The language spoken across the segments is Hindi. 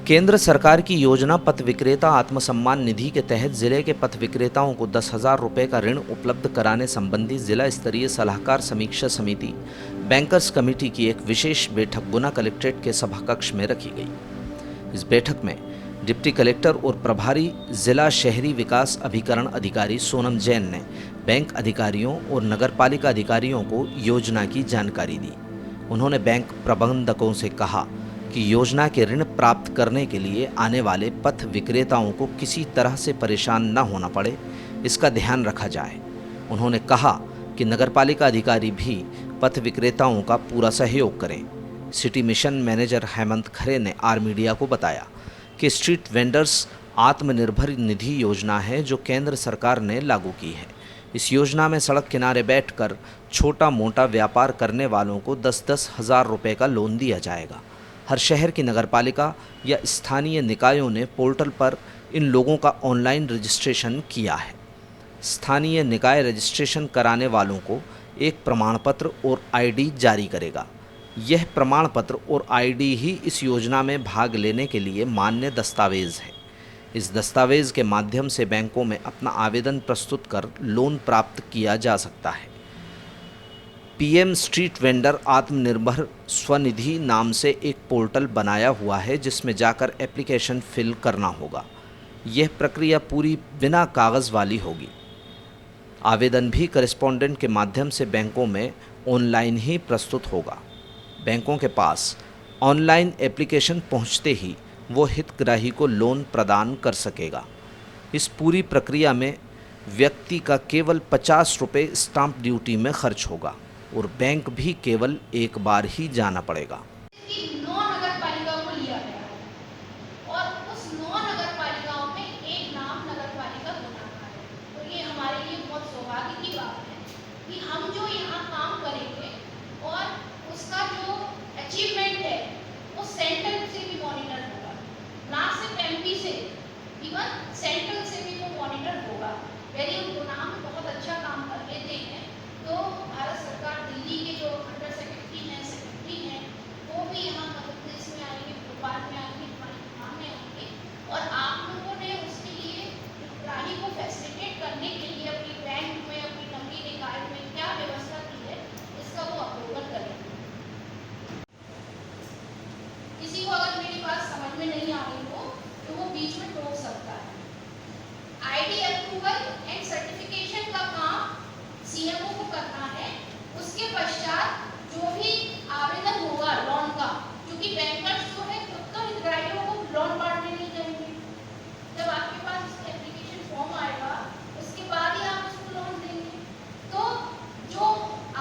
केंद्र सरकार की योजना पथ विक्रेता आत्मसम्मान निधि के तहत जिले के पथ विक्रेताओं को 10,000 रुपये का ऋण उपलब्ध कराने संबंधी जिला स्तरीय सलाहकार समीक्षा समिति बैंकर्स कमेटी की एक विशेष बैठक गुना कलेक्ट्रेट के सभाकक्ष में रखी गई। इस बैठक में डिप्टी कलेक्टर और प्रभारी जिला शहरी विकास अभिकरण अधिकारी सोनम जैन ने बैंक अधिकारियों और नगरपालिका अधिकारियों को योजना की जानकारी दी। उन्होंने बैंक प्रबंधकों से कहा कि योजना के ऋण प्राप्त करने के लिए आने वाले पथ विक्रेताओं को किसी तरह से परेशान न होना पड़े, इसका ध्यान रखा जाए। उन्होंने कहा कि नगरपालिका अधिकारी भी पथ विक्रेताओं का पूरा सहयोग करें। सिटी मिशन मैनेजर हेमंत खरे ने आर मीडिया को बताया कि स्ट्रीट वेंडर्स आत्मनिर्भर निधि योजना है जो केंद्र सरकार ने लागू की है। इस योजना में सड़क किनारे बैठकर छोटा मोटा व्यापार करने वालों को 10-10 हज़ार रुपये का लोन दिया जाएगा। हर शहर की नगरपालिका या स्थानीय निकायों ने पोर्टल पर इन लोगों का ऑनलाइन रजिस्ट्रेशन किया है। स्थानीय निकाय रजिस्ट्रेशन कराने वालों को एक प्रमाण पत्र और आईडी जारी करेगा। यह प्रमाण पत्र और आईडी ही इस योजना में भाग लेने के लिए मान्य दस्तावेज है। इस दस्तावेज के माध्यम से बैंकों में अपना आवेदन प्रस्तुत कर लोन प्राप्त किया जा सकता है। पीएम स्ट्रीट वेंडर आत्मनिर्भर स्वनिधि नाम से एक पोर्टल बनाया हुआ है जिसमें जाकर एप्लीकेशन फिल करना होगा। यह प्रक्रिया पूरी बिना कागज़ वाली होगी। आवेदन भी करेस्पॉन्डेंट के माध्यम से बैंकों में ऑनलाइन ही प्रस्तुत होगा। बैंकों के पास ऑनलाइन एप्लीकेशन पहुंचते ही वो हितग्राही को लोन प्रदान कर सकेगा। इस पूरी प्रक्रिया में व्यक्ति का केवल 50 रुपये स्टाम्प ड्यूटी में खर्च होगा और बैंक भी केवल एक बार ही जाना पड़ेगा। 9 नगरपालिकाओं को लिया गया है और उस 9 नगरपालिकाओं में एक नाम नगरपालिका गुना का है। तो ये हमारे लिए बहुत सौभाग्य की बात है कि हम जो यहाँ काम करेंगे और उसका जो अचीवमेंट है वो सेंट्रल से भी मॉनिटर होगा, ना सिर्फ एमपी से, इवन सेंट्रल से भी वो मॉनिटर होगा। यदि हम गुना में बहुत अच्छा काम कर लेते हैं तो भारत सरकार दिल्ली के जो अंडर सेक्रेटरी हैं वो भी यहाँ मध्य प्रदेश में आएंगे, भोपाल में आएंगे, हमारे गुना में आएंगे और आप लोगों ने उसके लिए हितग्राही को फैसिलिटेट करने के लिए अपनी बैंक में, अपनी नगरीय निकाय में क्या व्यवस्था की है इसका वो अवलोकन करेंगे। किसी को अगर मेरी बात समझ में नहीं आ रही हो तो वो बीच में टोक सकता है। आईडी अप्रूवल एंड सर्टिफिकेशन का काम सीएमओ को करना है। उसके पश्चात जो भी आवेदन होगा लोन का, क्योंकि बैंकर्स जो है खुद तो हितग्राहियों को लोन बांटने नहीं जाएंगे। जब आपके पास एप्लीकेशन फॉर्म आएगा उसके बाद ही आप उसको लोन देंगे। तो जो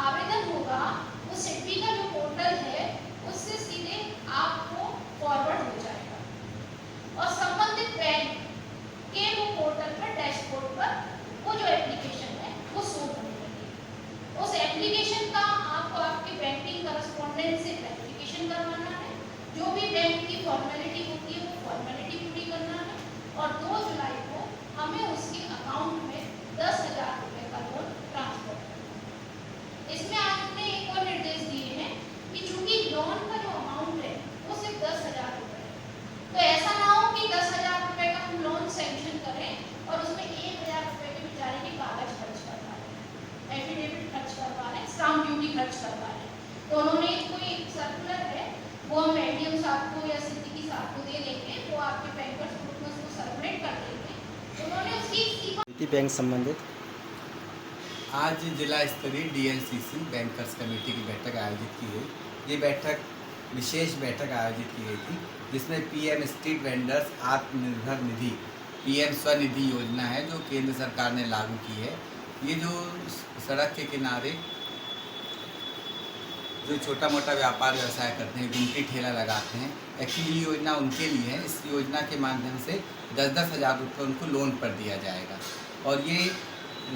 आवेदन होगा वो सिडबी का जो पोर्टल है उससे सीधे आपको फॉरवर्ड हो जाएगा और संबंधित बैंक के वो पोर्टल पर डैशबोर्ड पर वो जो एप्लीकेशन है वो शो होने लगेगी। उस एप्लीकेशन का आपको आपके बैंकिंग करस्पॉन्डेंट से वेरिफिकेशन करवाना है। जो भी बैंक की फॉर्मेलिटी होती है वो फॉर्मेलिटी पूरी करना है और 2 जुलाई को हमें उसके अकाउंट में 10,000 रुपये का लोन ट्रांसफर करना है। इसमें आपने एक और निर्देश दिए हैं कि चूंकि लोन का जो अमाउंट है वो सिर्फ 10,000 रुपये है, तो ऐसा ना हो कि 10,000 रुपये का हम लोन सैंक्शन करें और उसमें 1,000 रुपये के बेचारे के कागज खर्च करवा रहे, एफिडेविट खर्च करवा रहे, स्टाम्प ड्यूटी खर्च करवा रहे। तो उन्होंने कोई सर्कुलर है वो हम एडीएम साहब को या सिद्दीकी साहब को दे देंगे, वो आपके बैंकर्स ग्रुप में उसको सर्कुलेट कर देंगे। उन्होंने उसकी सीमा बैंक संबंधित आज जिला स्तरीय डीएलसीसी बैंकर्स कमेटी की बैठक आयोजित की गई। ये बैठक विशेष बैठक आयोजित की गई थी जिसमें PM street vendors Atmanirbhar Nidhi PM Svanidhi योजना है जो केंद्र सरकार ने लागू की है। ये जो सड़क के किनारे जो छोटा मोटा व्यापार व्यवसाय करते हैं, गुमटी ठेला लगाते हैं, एक्चुअली ये योजना उनके लिए है। इस योजना के माध्यम से 10-10 हज़ार रुपये उनको लोन पर दिया जाएगा और ये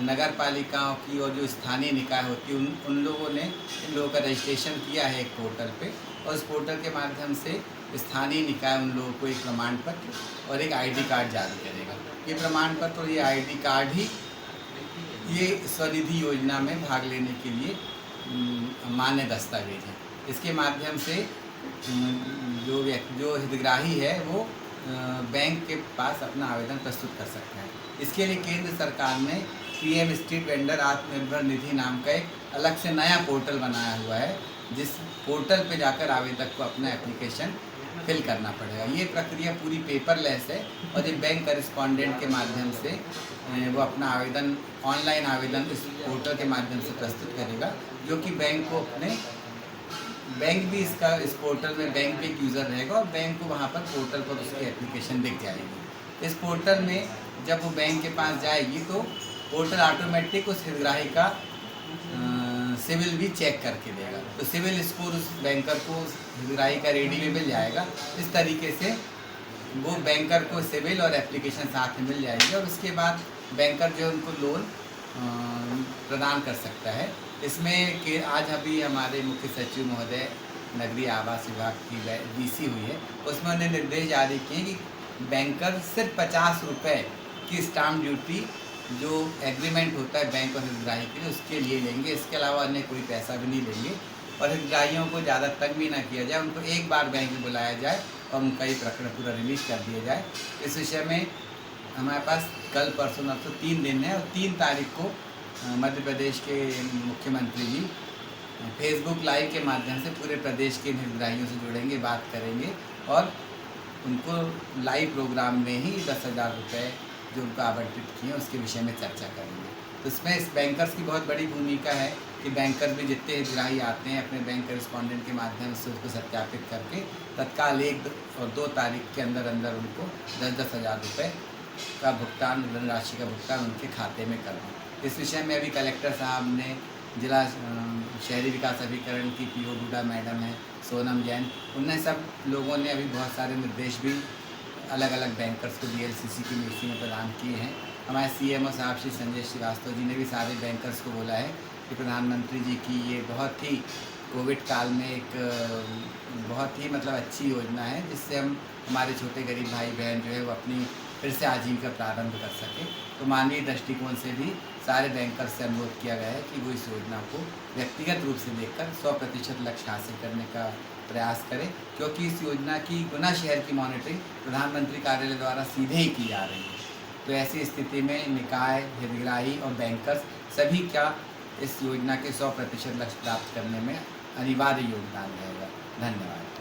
नगर पालिकाओं की और जो स्थानीय निकाय होती है उन लोगों ने इन लोगों का रजिस्ट्रेशन किया है एक पोर्टल पे और उस पोर्टल के माध्यम से स्थानीय निकाय उन लोगों को एक प्रमाण पत्र और एक आईडी कार्ड जारी करेगा। ये प्रमाण पत्र और ये आईडी कार्ड ही ये स्वनिधि योजना में भाग लेने के लिए मान्य दस्तावेज है। इसके माध्यम से जो हितग्राही है वो बैंक के पास अपना आवेदन प्रस्तुत कर सकते हैं। इसके लिए केंद्र सरकार ने PM street vendor Atmanirbhar Nidhi नाम का एक अलग से नया पोर्टल बनाया हुआ है, जिस पोर्टल पे जाकर आवेदक को अपना एप्लीकेशन फिल करना पड़ेगा। ये प्रक्रिया पूरी पेपरलेस है और ये बैंक करेस्पॉन्डेंट के माध्यम से वो अपना आवेदन, ऑनलाइन आवेदन इस पोर्टल के माध्यम से प्रस्तुत करेगा, जो कि बैंक को अपने बैंक भी इस पोर्टल में बैंक भी एक यूज़र रहेगा और बैंक को वहाँ पर पोर्टल पर उसकी एप्लीकेशन दिख जाएगी। इस पोर्टल में जब वो बैंक के पास जाएगी तो पोर्टल ऑटोमेटिक उस हितग्राही का सिविल भी चेक करके देगा, तो सिविल स्कोर उस बैंकर को उस हितग्राही का रेडी में मिल जाएगा। इस तरीके से वो बैंकर को सिविल और एप्लीकेशन साथ में मिल जाएगी और उसके बाद बैंकर जो उनको लोन प्रदान कर सकता है। इसमें कि आज अभी हमारे मुख्य सचिव महोदय नगरीय आवास विभाग की डीसी हुई है, उसमें उन्हें निर्देश जारी किए कि बैंकर सिर्फ 50 रुपये की स्टाम्प ड्यूटी जो एग्रीमेंट होता है बैंक और हितग्राही के लिए उसके लिए लेंगे। इसके अलावा अन्य कोई पैसा भी नहीं लेंगे और हितग्राहियों को ज़्यादा तंग भी ना किया जाए, उनको एक बार बैंक में बुलाया जाए और उनका ये प्रकरण पूरा रिलीज कर दिया जाए। इस विषय में हमारे पास कल परसों नरसों 3 दिन है और 3 तारीख को मध्य प्रदेश के मुख्यमंत्री जी फेसबुक लाइव के माध्यम से पूरे प्रदेश के हितग्राहियों से जुड़ेंगे, बात करेंगे और उनको लाइव प्रोग्राम में ही 10,000 रुपये जो उनको आवंटित किए उसके विषय में चर्चा करेंगे। तो इसमें इस बैंकर्स की बहुत बड़ी भूमिका है कि बैंकर भी जितने हितग्राही आते हैं अपने बैंक करेस्पॉन्डेंट के माध्यम से उसको सत्यापित करके तत्काल 1 और 2 तारीख के अंदर अंदर उनको 10-10 हज़ार रुपये का भुगतान, धनराशि का भुगतान उनके खाते में करना। इस विषय में अभी कलेक्टर साहब ने जिला शहरी विकास अभिकरण की पीओ डूडा मैडम है, सोनम जैन, उन्हें सब लोगों ने अभी बहुत सारे निर्देश भी अलग अलग बैंकर्स को डीएलसीसी की मीटिंग में प्रदान किए हैं। हमारे सीएमओ साहब श्री संजय श्रीवास्तव जी ने भी सारे बैंकर्स को बोला है कि प्रधानमंत्री जी की ये बहुत ही कोविड काल में एक बहुत ही मतलब अच्छी योजना है, जिससे हम हमारे छोटे गरीब भाई बहन जो है वो अपनी फिर से आजीविका प्रारंभ कर सकें। तो मानवीय दृष्टिकोण से भी सारे बैंकर्स से अनुरोध किया गया है कि वो इस योजना को व्यक्तिगत रूप से देखकर 100% लक्ष्य हासिल करने का प्रयास करें, क्योंकि इस योजना की गुना शहर की मॉनिटरिंग प्रधानमंत्री कार्यालय द्वारा सीधे ही की जा रही है। तो ऐसी स्थिति में निकाय, हितग्राही और बैंकर्स सभी का इस योजना के 100% लक्ष्य प्राप्त करने में अनिवार्य योगदान रहेगा। धन्यवाद।